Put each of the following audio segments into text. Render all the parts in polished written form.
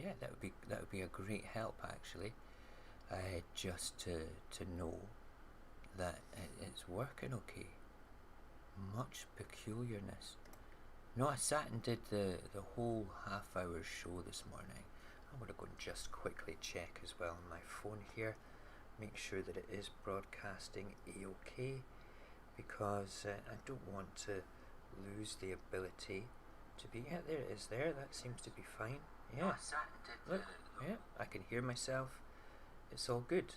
yeah, that would be a great help actually. Just to know that it's working okay. Much peculiarness. No, I sat and did the whole half-hour show this morning. I'm going to go and just quickly check as well on my phone here, make sure that it is broadcasting a-okay, because I don't want to lose the ability to be. Yeah, there it is. There, that seems to be fine. Yeah, look, yeah, I can hear myself. It's all good.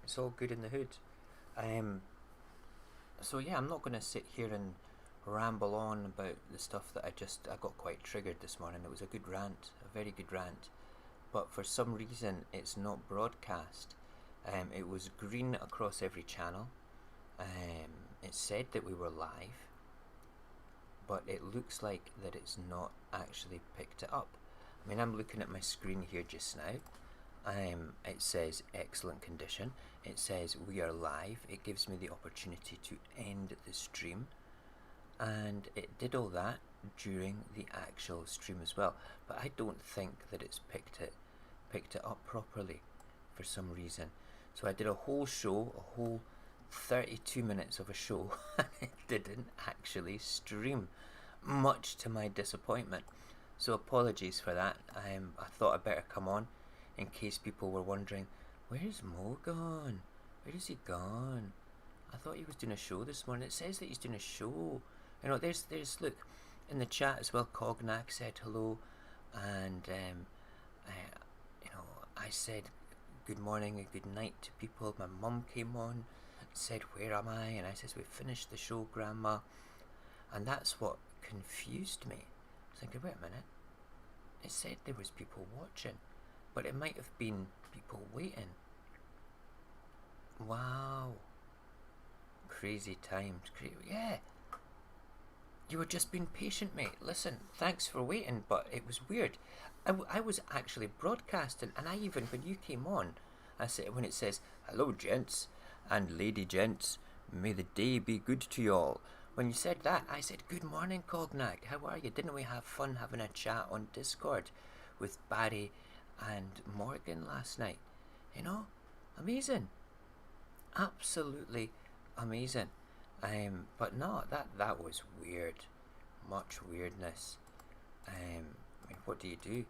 It's all good in the hood. So yeah, I'm not going to sit here and ramble on about the stuff that I got quite triggered this morning. It was a good rant, a very good rant, but for some reason it's not broadcast. It was green across every channel. It said that we were live, but it looks like that it's not actually picked it up. I mean, I'm looking at my screen here just now. It says excellent condition. It says we are live. It gives me the opportunity to end the stream, and it did all that during the actual stream as well. But I don't think that it's picked it up properly for some reason. So I did a whole show, a whole 32 minutes of a show, and it didn't actually stream, much to my disappointment. So apologies for that. I thought I'd better come on in case people were wondering, where's Mo gone? Where is he gone? I thought he was doing a show this morning. It says that he's doing a show. You know, there's look, in the chat as well, Cognac said hello, and you know, I said good morning and good night to people. My mum came on, said, where am I? And I says, we finished the show, Grandma. And that's what confused me. I was thinking, wait a minute, it said there was people watching, but it might have been people waiting. Wow. Crazy times. Yeah. You were just being patient, mate. Listen, thanks for waiting, but it was weird. I was actually broadcasting, and I even, when you came on, I said, when it says, hello gents and lady gents, may the day be good to you all. When you said that, I said, good morning, Cognac. How are you? Didn't we have fun having a chat on Discord with Barry and Morgan last night? You know, amazing. Absolutely amazing. But no, that was weird. Much weirdness. I mean, what do you do?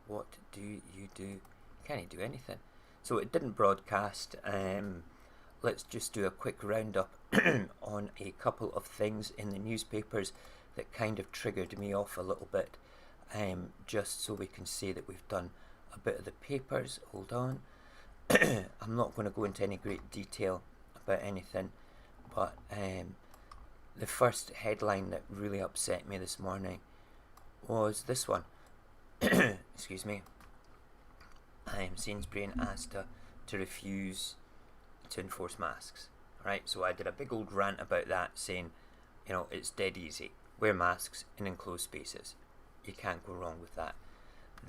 What do you do? You can't do anything. So it didn't broadcast. Let's just do a quick roundup on a couple of things in the newspapers that kind of triggered me off a little bit. Just so we can say that we've done a bit of the papers. Hold on. I'm not going to go into any great detail about anything, but the first headline that really upset me this morning was this one. Excuse me. Sainsbury and Asda to refuse to enforce masks. Right, so I did a big old rant about that, saying, you know, it's dead easy. Wear masks in enclosed spaces. You can't go wrong with that.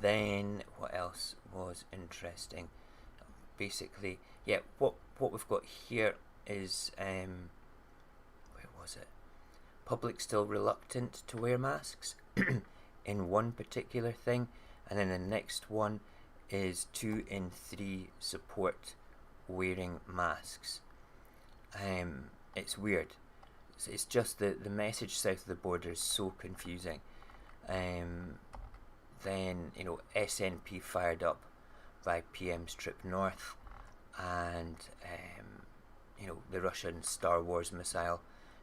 Then what else was interesting? Basically, yeah, what we've got here is where was it? Public still reluctant to wear masks in one particular thing, and then the next one is 2 in 3 support wearing masks. It's weird. It's just the message south of the border is so confusing. Then, you know, SNP fired up by PM's trip north, and you know, the Russian Star Wars missile,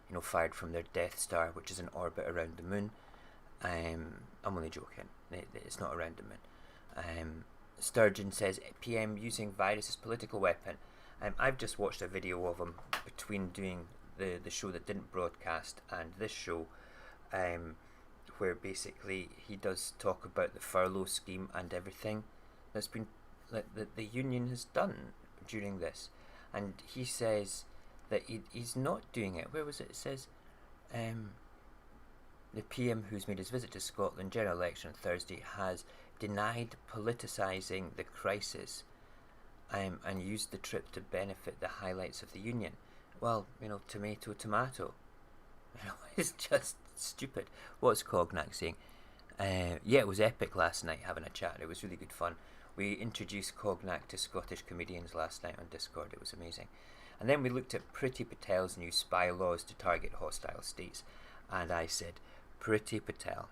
you know, fired from their Death Star, which is in orbit around the moon. I'm only joking. It's not around the moon. Sturgeon says PM using virus as political weapon. I've just watched a video of him between doing the show that didn't broadcast and this show, where basically he does talk about the furlough scheme and everything that's been that the union has done during this, and he says that he's not doing it. Where was it? It says the PM who's made his visit to Scotland general election on Thursday has denied politicising the crisis, and used the trip to benefit the highlights of the union. Well, you know, tomato. You know, it's just stupid. What's Cognac saying? Yeah, it was epic last night having a chat. It was really good fun. We introduced Cognac to Scottish comedians last night on Discord. It was amazing. And then we looked at Priti Patel's new spy laws to target hostile states. And I said, Priti Patel,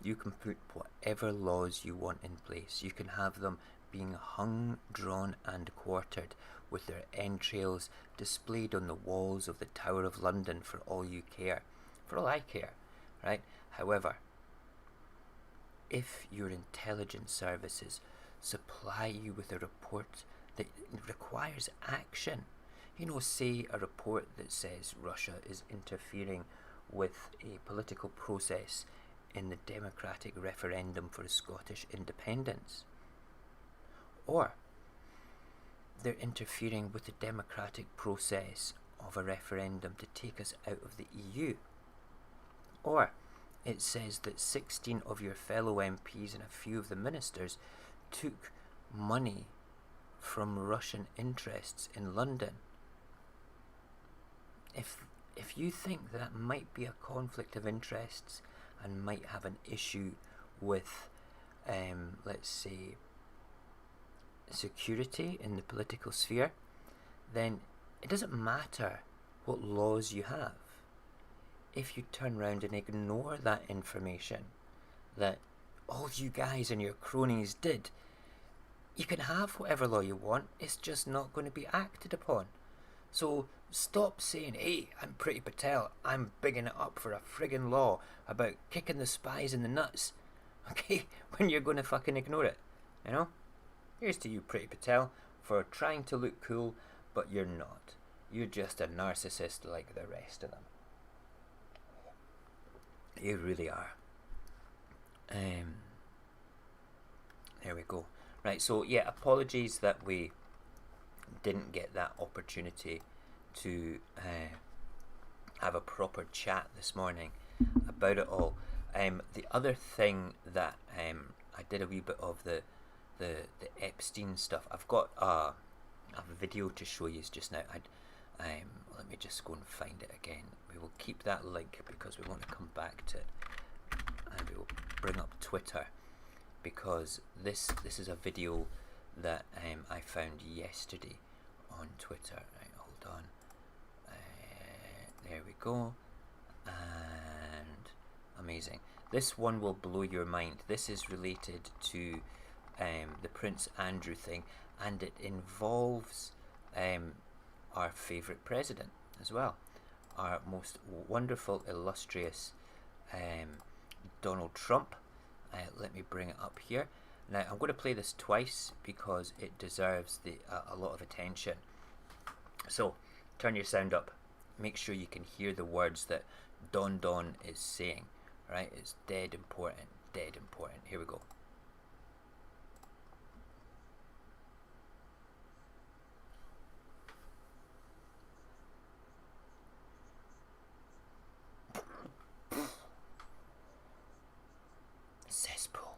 you can put whatever laws you want in place. You can have them being hung, drawn and quartered, with their entrails displayed on the walls of the Tower of London for all you care. For all I care, right? However, if your intelligence services supply you with a report that requires action, you know, say a report that says Russia is interfering with a political process in the democratic referendum for Scottish independence, or they're interfering with the democratic process of a referendum to take us out of the EU, or it says that 16 of your fellow MPs and a few of the ministers took money from Russian interests in London. If you think that might be a conflict of interests and might have an issue with, let's say, security in the political sphere, then it doesn't matter what laws you have. If you turn around and ignore that information that all you guys and your cronies did, you can have whatever law you want, it's just not going to be acted upon. So stop saying, hey, I'm Priti Patel, I'm bigging it up for a friggin' law about kicking the spies in the nuts, okay, when you're going to fucking ignore it, you know? Here's to you, Priti Patel, for trying to look cool, but you're not. You're just a narcissist like the rest of them. You really are. There we go. Right, so yeah, apologies that we didn't get that opportunity to have a proper chat this morning about it all. The other thing that I did a wee bit of the Epstein stuff. I've got a video to show you just now. Let me just go and find it again. We will keep that link because we want to come back to it, and we will bring up Twitter because this is a video that I found yesterday on Twitter. Right, hold on. There we go. And amazing. This one will blow your mind. This is related to the Prince Andrew thing, and it involves our favourite president as well, our most wonderful, illustrious Donald Trump. Let me bring it up here. Now I'm going to play this twice because it deserves a lot of attention. So turn your sound up. Make sure you can hear the words that Don is saying. Right? It's dead important. Dead important. Here we go. Cesspool.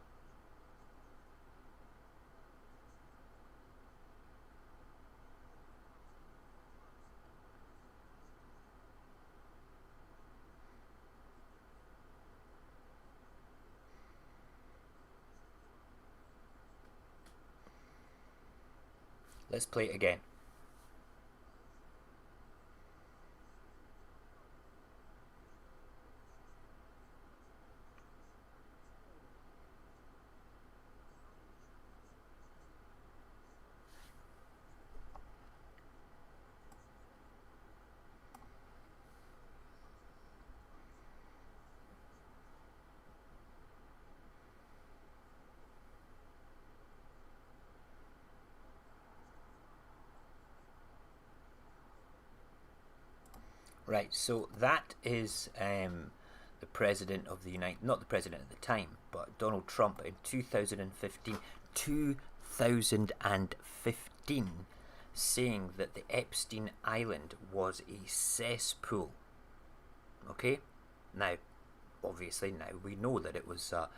Let's play it again. Right, so that is the president of the not the president at the time, but Donald Trump in 2015, saying that the Epstein Island was a cesspool. Okay, now, obviously now we know that it was a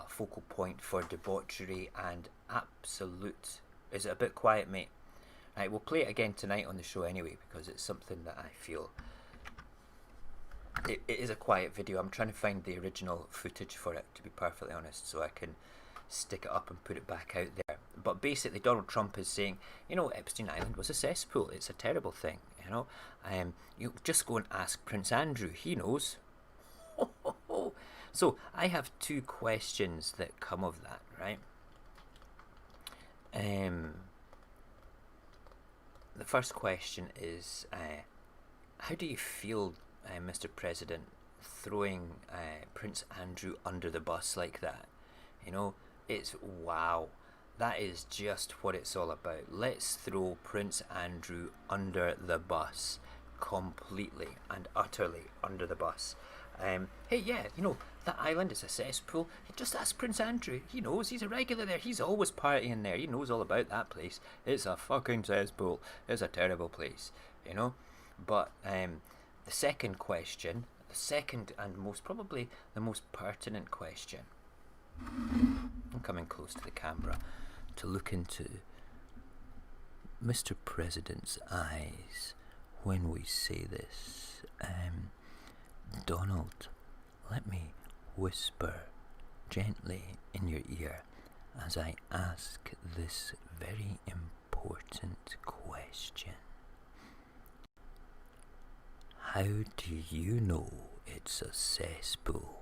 focal point for debauchery and absolute... Is it a bit quiet, mate? Right, we'll play it again tonight on the show anyway, because it's something that I feel it is a quiet video. I'm trying to find the original footage for it, to be perfectly honest, so I can stick it up and put it back out there. But basically, Donald Trump is saying, you know, Epstein Island was a cesspool. It's a terrible thing, you know. You just go and ask Prince Andrew. He knows. So I have two questions that come of that, right? The first question is, how do you feel, Mr. President, throwing Prince Andrew under the bus like that? You know, it's wow. That is just what it's all about. Let's throw Prince Andrew under the bus. Completely and utterly under the bus. Hey, yeah, you know, that island is a cesspool. Just ask Prince Andrew. He knows. He's a regular there. He's always partying there. He knows all about that place. It's a fucking cesspool. It's a terrible place, you know. But the second question, the second and most probably the most pertinent question, I'm coming close to the camera to look into Mr. President's eyes when we say this. Donald, let me whisper gently in your ear as I ask this very important question. How do you know it's a cesspool?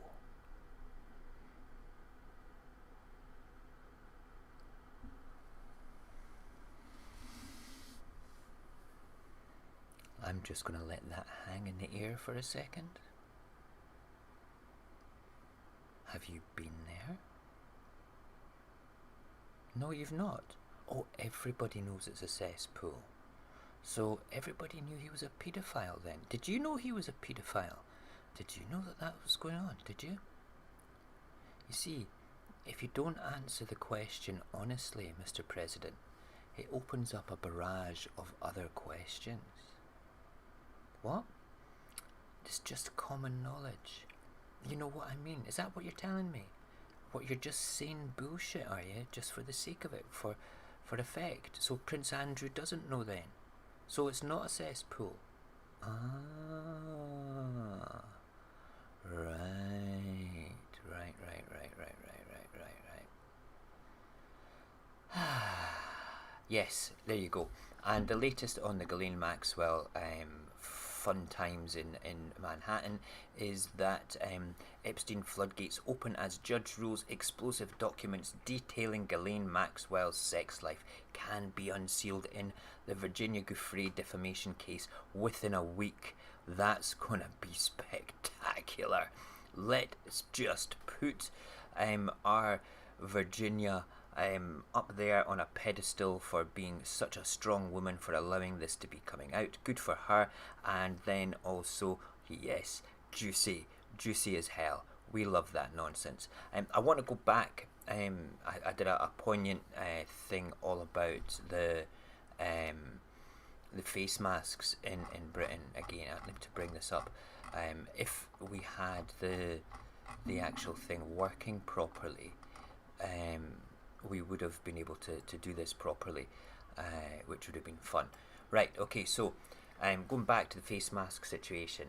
I'm just going to let that hang in the air for a second. Have you been there? No, you've not. Oh, everybody knows it's a cesspool. So everybody knew he was a paedophile then. Did you know he was a paedophile? Did you know that was going on? Did you? You see, if you don't answer the question honestly, Mr. President, it opens up a barrage of other questions. What? It's just common knowledge. You know what I mean? Is that what you're telling me? What, you're just saying bullshit, are you? Just for the sake of it, for effect. So Prince Andrew doesn't know then. So it's not a cesspool. Ah, right. Yes, there you go. And the latest on the Ghislaine Maxwell fun times in Manhattan is that Epstein floodgates open as judge rules explosive documents detailing Ghislaine Maxwell's sex life can be unsealed in the Virginia Giuffre defamation case within a week. That's gonna be spectacular. Let's just put our Virginia up there on a pedestal for being such a strong woman, for allowing this to be coming out. Good for her. And then also, yes, juicy as hell. We love that nonsense. I want to go back. I did a poignant thing all about the face masks in Britain. Again, I'd like to bring this up. If we had the actual thing working properly, we would have been able to do this properly, which would have been fun. Right, okay, so going back to the face mask situation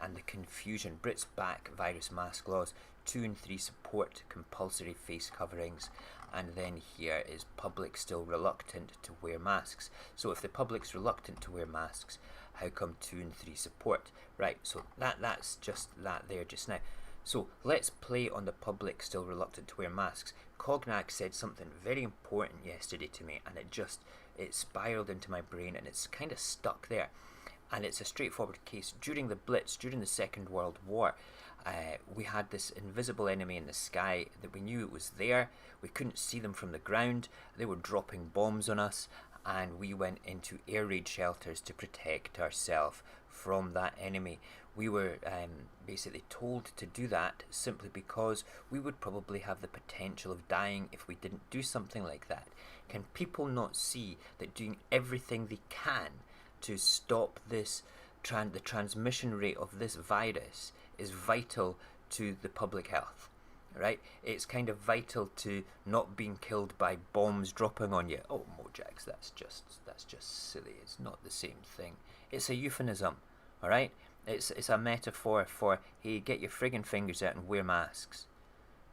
and the confusion. Brits back virus mask laws. 2 and 3 support compulsory face coverings. And then here is public still reluctant to wear masks. So if the public's reluctant to wear masks, how come 2 and 3 support? Right, so that's just that there just now. So let's play on the public still reluctant to wear masks. Cognac said something very important yesterday to me, and it spiraled into my brain, and it's kind of stuck there. And it's a straightforward case. During the Blitz, during the Second World War, we had this invisible enemy in the sky that we knew it was there. We couldn't see them from the ground. They were dropping bombs on us, and we went into air raid shelters to protect ourselves from that enemy. We were basically told to do that simply because we would probably have the potential of dying if we didn't do something like that. Can people not see that doing everything they can to stop this the transmission rate of this virus is vital to the public health? Right? It's kind of vital to not being killed by bombs dropping on you. Oh, Mojax, that's just silly. It's not the same thing. It's a euphemism. All right? It's a metaphor for, hey, get your friggin' fingers out and wear masks.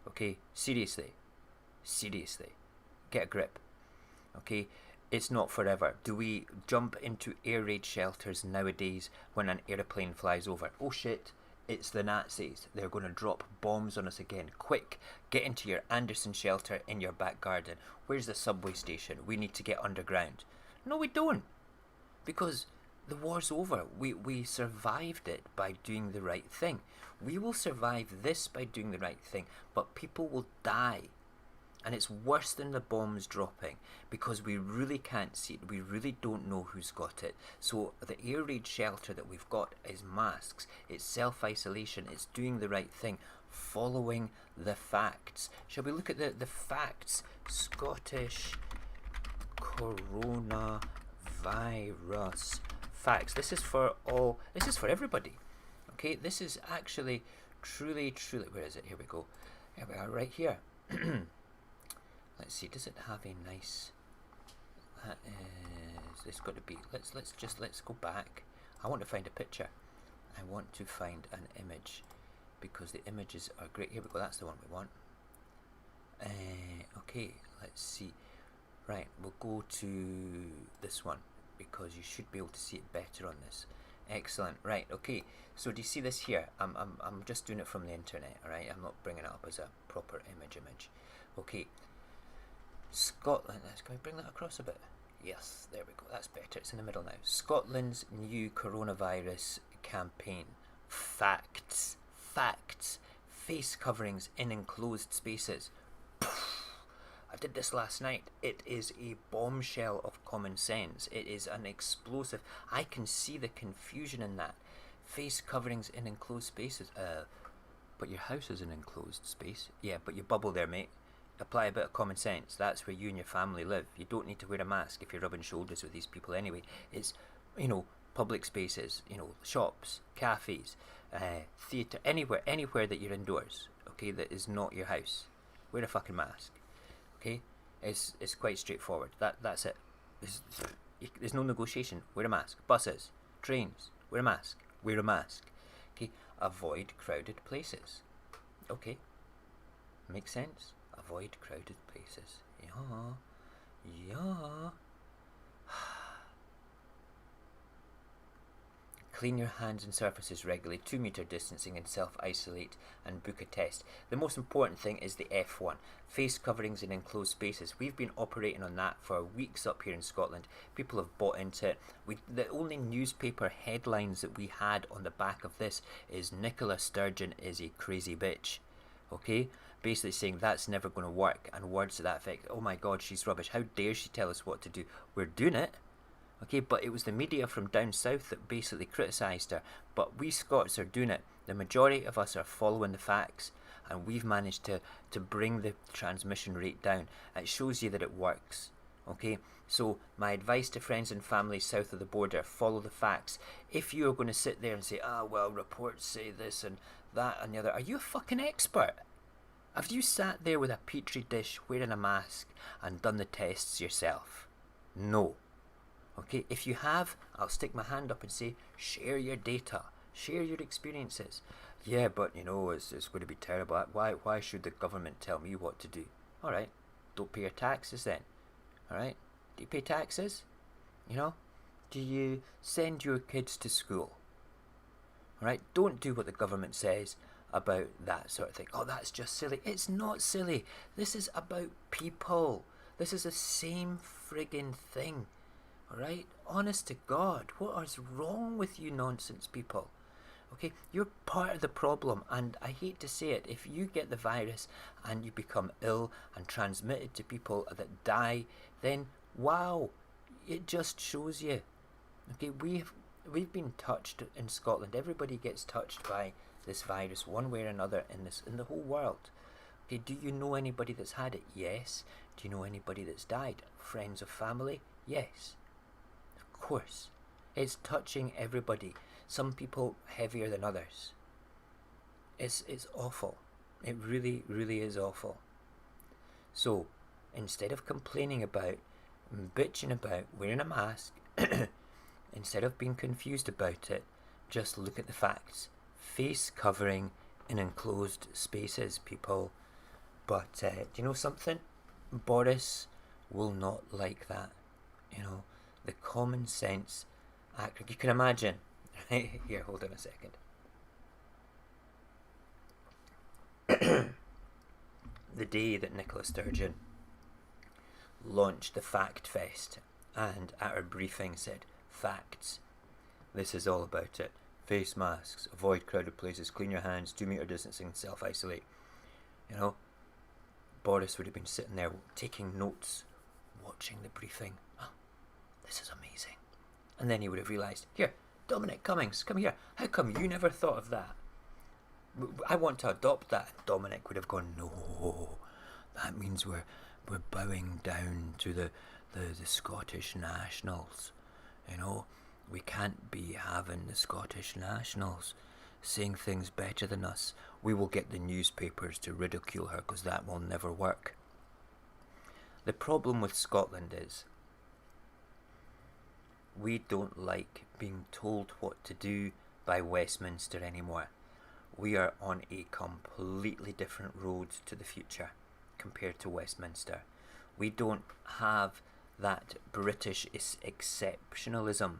Okay, seriously, get a grip. Okay, it's not forever. Do we jump into air raid shelters nowadays when an airplane flies over? Oh shit, it's the Nazis. They're going to drop bombs on us again. Quick, get into your Anderson shelter in your back garden. Where's the subway station? We need to get underground. No, we don't. Because the war's over. We survived it by doing the right thing. We will survive this by doing the right thing, but people will die. And it's worse than the bombs dropping because we really can't see it. We really don't know who's got it. So the air raid shelter that we've got is masks. It's self-isolation. It's doing the right thing. Following the facts. Shall we look at the facts? Scottish coronavirus facts. This is for all. This is for everybody. Okay, this is actually truly. Where is it? Here we go. Here we are, right here. Let's see. Does it have a nice? That is. It's got to be. Let's go back. I want to find a picture. I want to find an image because the images are great. Here we go. That's the one we want. Okay. Let's see. Right. We'll go to this one because you should be able to see it better on this. Excellent. Right. Okay. So do you see this here? I'm just doing it from the internet. All right. I'm not bringing it up as a proper image. Okay. Scotland. Can we bring that across a bit? Yes, there we go. That's better. It's in the middle now. Scotland's new coronavirus campaign. Facts. Face coverings in enclosed spaces. I did this last night. It is a bombshell of common sense. It is an explosive. I can see the confusion in that. Face coverings in enclosed spaces. But your house is an enclosed space. Yeah, but you bubble there, mate. Apply a bit of common sense. That's where you and your family live. You don't need to wear a mask if you're rubbing shoulders with these people anyway. It's, public spaces, shops, cafes, theatre, anywhere that you're indoors, okay, that is not your house. Wear a fucking mask, okay? It's quite straightforward. That's it. There's no negotiation. Wear a mask. Buses, trains, wear a mask. Okay? Avoid crowded places. Okay? Makes sense? Avoid crowded places. Yeah. Clean your hands and surfaces regularly, 2 meter distancing, and self-isolate and book a test. The most important thing is the F1, face coverings in enclosed spaces. We've been operating on that for weeks up here in Scotland. People have bought into it. The only newspaper headlines that we had on the back of this is Nicola Sturgeon is a crazy bitch. Okay? Basically saying that's never going to work, and words to that effect. Oh my god, she's rubbish. How dare she tell us what to do? We're doing it. Okay, but it was the media from down south that basically criticised her. But we Scots are doing it. The majority of us are following the facts, and we've managed to bring the transmission rate down. It shows you that it works. Okay, so my advice to friends and family south of the border: follow the facts. If you're going to sit there and say, well, reports say this and that and the other, are you a fucking expert? Have you sat there with a petri dish wearing a mask and done the tests yourself? No. Okay, if you have, I'll stick my hand up and say, share your data, share your experiences. Yeah, but it's going to be terrible. Why should the government tell me what to do? Alright, don't pay your taxes then. Alright, do you pay taxes? Do you send your kids to school? Alright, don't do what the government says about that sort of thing. Oh, that's just silly. It's not silly. This is about people. This is the same friggin' thing. Alright? Honest to God, what is wrong with you nonsense people? Okay, you're part of the problem, and I hate to say it, if you get the virus and you become ill and transmit it to people that die, then wow, it just shows you. Okay, we've been touched in Scotland. Everybody gets touched by this virus one way or another in the whole world. Okay, do you know anybody that's had it? Yes. Do you know anybody that's died? Friends of family? Yes. Of course. It's touching everybody. Some people heavier than others. It's awful. It really, really is awful. So, instead of complaining about, bitching about wearing a mask, instead of being confused about it, Just look at the facts. Face covering in enclosed spaces, people. But do you know something? Boris will not like that. You know, the common sense act. You can imagine. Right? Here, hold on a second. The day that Nicola Sturgeon launched the Fact Fest and at her briefing said, facts. This is all about it. Face masks, avoid crowded places, clean your hands, 2 meter distancing, self-isolate. You know, Boris would have been sitting there taking notes, watching the briefing. Oh, this is amazing. And then he would have realised, here, Dominic Cummings, come here. How come you never thought of that? I want to adopt that. Dominic would have gone, no, that means we're bowing down to the Scottish Nationals. You know, we can't be having the Scottish Nationals saying things better than us. We will get the newspapers to ridicule her because that will never work. The problem with Scotland is we don't like being told what to do by Westminster anymore. We are on a completely different road to the future compared to Westminster. We don't have that British exceptionalism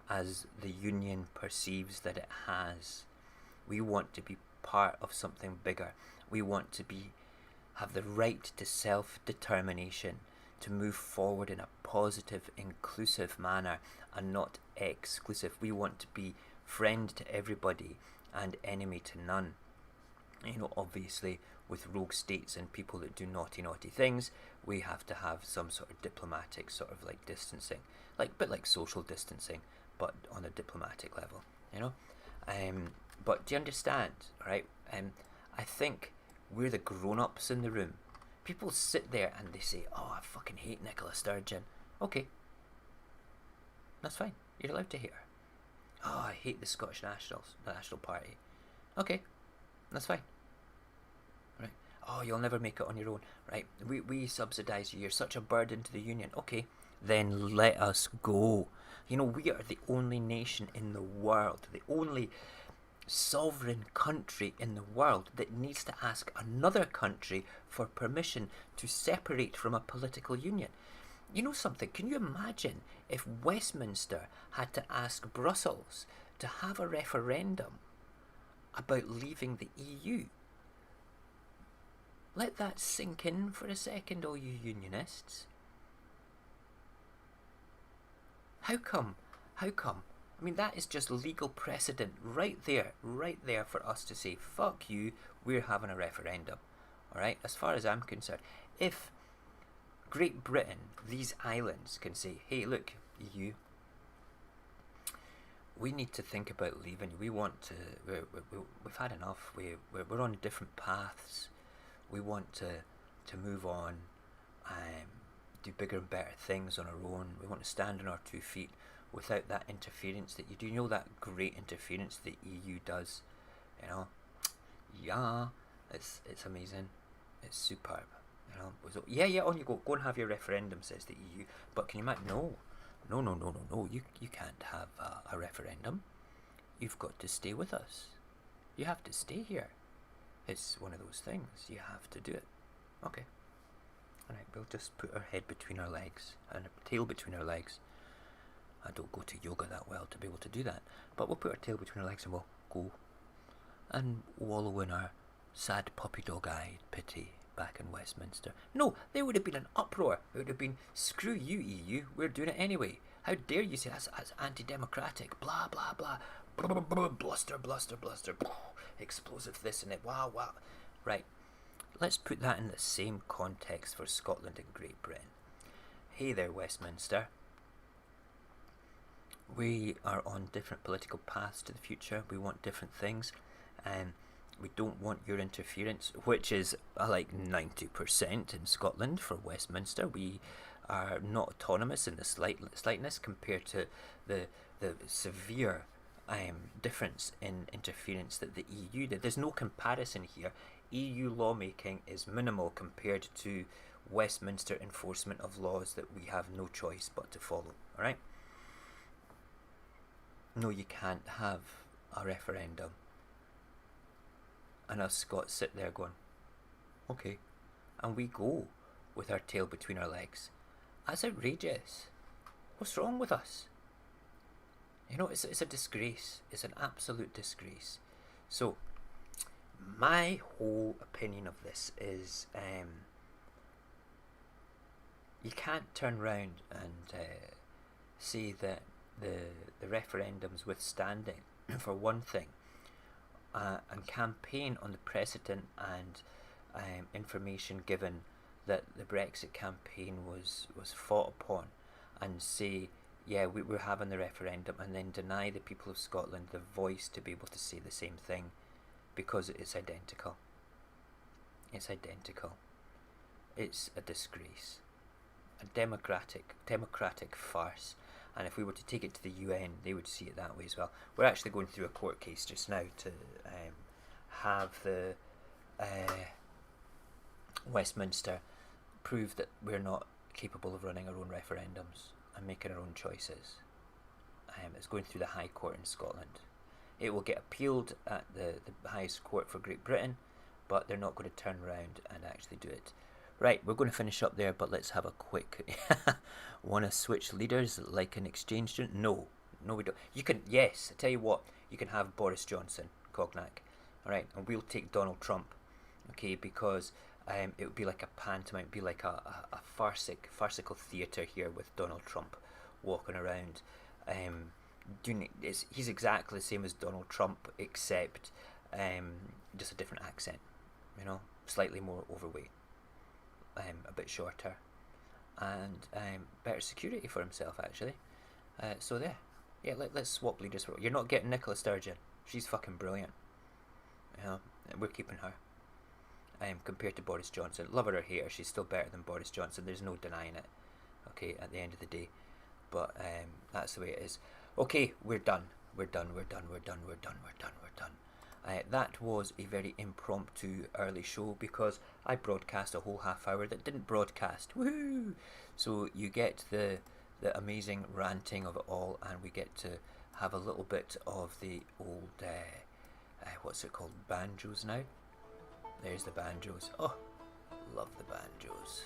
as the Union perceives that it has. We want to be part of something bigger. We want to have the right to self-determination, to move forward in a positive, inclusive manner and not exclusive. We want to be friend to everybody and enemy to none. You know, obviously with rogue states and people that do naughty things, we have to have some sort of diplomatic sort of like distancing, like social distancing, but on a diplomatic level, you know. But do you understand, right? I think we're the grown-ups in the room. People sit there and they say, oh, I fucking hate Nicola Sturgeon. Okay, that's fine. You're allowed to hate her. Oh, I hate the Scottish Nationals, the National Party. Okay, that's fine. Right. Oh, you'll never make it on your own. Right. We subsidise you. You're such a burden to the Union. Okay, then let us go. You know, we are the only nation in the world, the only sovereign country in the world that needs to ask another country for permission to separate from a political union. You know something, can you imagine if Westminster had to ask Brussels to have a referendum about leaving the EU? Let that sink in for a second, all you unionists. How come? I mean, that is just legal precedent right there for us to say, fuck you, we're having a referendum. Alright, as far as I'm concerned. If Great Britain, these islands, can say, hey, look, EU, we need to think about leaving. We want to, we've had enough. We're on different paths. We want to move on, do bigger and better things on our own. We want to stand on our 2 feet without that interference that you do. You know, that great interference the EU does, you know? Yeah, it's amazing. It's superb, you know? So, yeah, on you go. Go and have your referendum, says the EU. But can you imagine? No. You can't have a referendum. You've got to stay with us. You have to stay here. It's one of those things. You have to do it. Okay. Alright, we'll just put our head between our legs and our tail between our legs. I don't go to yoga that well to be able to do that. But we'll put our tail between our legs and we'll go and wallow in our sad puppy dog-eyed pity back in Westminster. No, there would have been an uproar. It would have been, screw you, EU, we're doing it anyway. How dare you say that's anti-democratic, blah, blah, blah, bluster, explosive this and that, wow. Right, let's put that in the same context for Scotland and Great Britain. Hey there, Westminster. We are on different political paths to the future. We want different things. We don't want your interference, which is like 90% in Scotland for Westminster. We are not autonomous in the slightness compared to the severe difference in interference that the EU did. There's no comparison here. EU lawmaking is minimal compared to Westminster enforcement of laws that we have no choice but to follow. Alright? no, you can't have a referendum. And us Scots sit there going, okay. And we go with our tail between our legs. That's outrageous. What's wrong with us? You know, it's a disgrace. It's an absolute disgrace. So, my whole opinion of this is you can't turn around and say that the referendum's withstanding, for one thing, and campaign on the precedent and information given that the Brexit campaign was fought upon, and say, yeah, we're having the referendum, and then deny the people of Scotland the voice to be able to say the same thing, because it's identical. It's identical. It's a disgrace. A democratic farce. And if we were to take it to the UN, they would see it that way as well. We're actually going through a court case just now to have the Westminster prove that we're not capable of running our own referendums and making our own choices. It's going through the High Court in Scotland. It will get appealed at the highest court for Great Britain, but they're not going to turn around and actually do it. Right, we're going to finish up there, but let's have a quick... Want to switch leaders like an exchange student? No, we don't. You can, yes, I tell you what, you can have Boris Johnson, Cognac, alright, and we'll take Donald Trump, okay, because it would be like a pantomime, it would be like a farcical theatre here with Donald Trump walking around. He's exactly the same as Donald Trump, except just a different accent, you know, slightly more overweight. A bit shorter, and better security for himself, actually. So there, yeah, let's swap leaders. You're not getting Nicola Sturgeon. She's fucking brilliant. You know, we're keeping her. Compared to Boris Johnson, love her or hate her, she's still better than Boris Johnson. There's no denying it. Okay, at the end of the day, but that's the way it is. Okay, we're done. That was a very impromptu early show because I broadcast a whole half hour that didn't broadcast. Woohoo! So you get the amazing ranting of it all, and we get to have a little bit of the old, what's it called, banjos now? There's the banjos. Oh, love the banjos.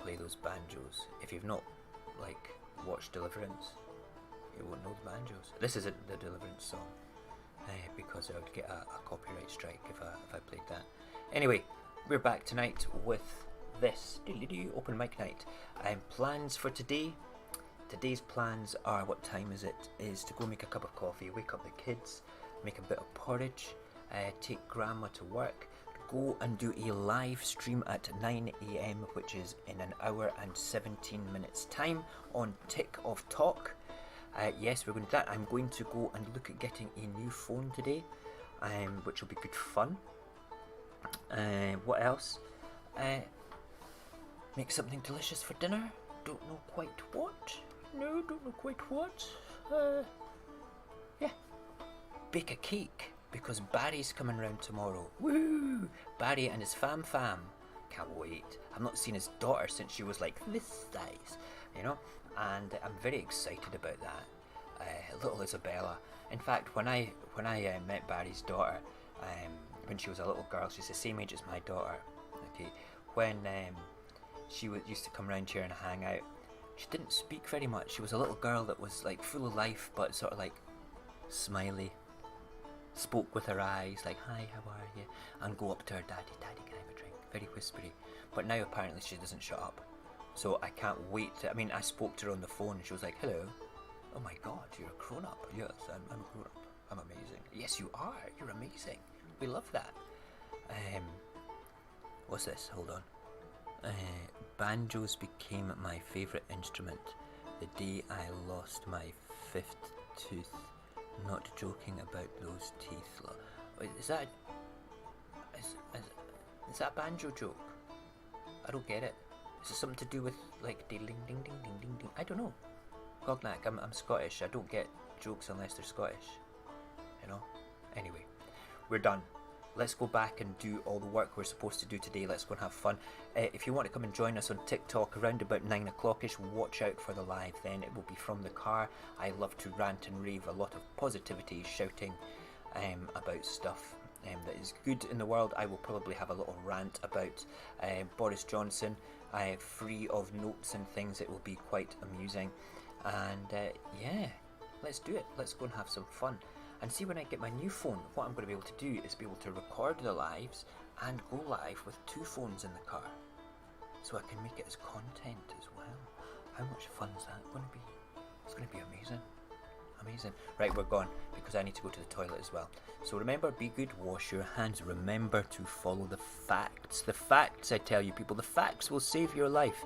Play those banjos. If you've not, like, watched Deliverance, you won't know the banjos. This isn't the Deliverance song. Because I would get a copyright strike if I played that. Anyway, we're back tonight with this open mic night. Plans for today. Today's plans are, what time is it? Is to go make a cup of coffee, wake up the kids, make a bit of porridge, take grandma to work, go and do a live stream at 9 AM, which is in an hour and 17 minutes time on Tick of Talk. Yes, we're going to do that. I'm going to go and look at getting a new phone today, which will be good fun. What else? Make something delicious for dinner. Don't know quite what. No, don't know quite what. Yeah. Bake a cake, because Barry's coming round tomorrow. Woo! Barry and his fam. Can't wait. I've not seen his daughter since she was like this size, you know? And I'm very excited about that. Little Isabella. In fact, when I met Barry's daughter, when she was a little girl, she's the same age as my daughter. Okay, when she used to come around here and hang out, she didn't speak very much. She was a little girl that was like full of life, but sort of like smiley. Spoke with her eyes, like, hi, how are you? And go up to her, daddy, can I have a drink? Very whispery. But now apparently she doesn't shut up. So I can't wait to, I spoke to her on the phone and she was like, hello. Oh my god, you're a grown-up. Yes, I'm a grown-up. I'm amazing. Yes, you are. You're amazing. We love that. What's this? Hold on. Banjos became my favourite instrument the day I lost my 5th tooth. Not joking about those teeth. Is that a banjo joke? I don't get it. Is it something to do with like ding ding ding ding ding ding? I don't know. Cognac, I'm Scottish. I don't get jokes unless they're Scottish. You know? Anyway, we're done. let's go back and do all the work we're supposed to do today. Let's go and have fun. If you want to come and join us on TikTok around about 9 o'clock-ish, watch out for the live then. It will be from the car. I love to rant and rave, a lot of positivity, shouting about stuff that is good in the world. I will probably have a little rant about Boris Johnson, free of notes and things. It will be quite amusing. And yeah, let's do it. Let's go and have some fun. And see, when I get my new phone, what I'm going to be able to do is be able to record the lives and go live with 2 phones in the car. So I can make it as content as well. How much fun is that going to be? It's going to be amazing. Amazing. Right, we're gone because I need to go to the toilet as well. So remember, be good, wash your hands. Remember to follow the facts. The facts, I tell you people, the facts will save your life.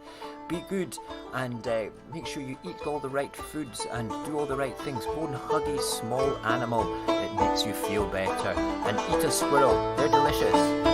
Be good and make sure you eat all the right foods and do all the right things. Go and hug a small animal. It makes you feel better. And eat a squirrel. They're delicious.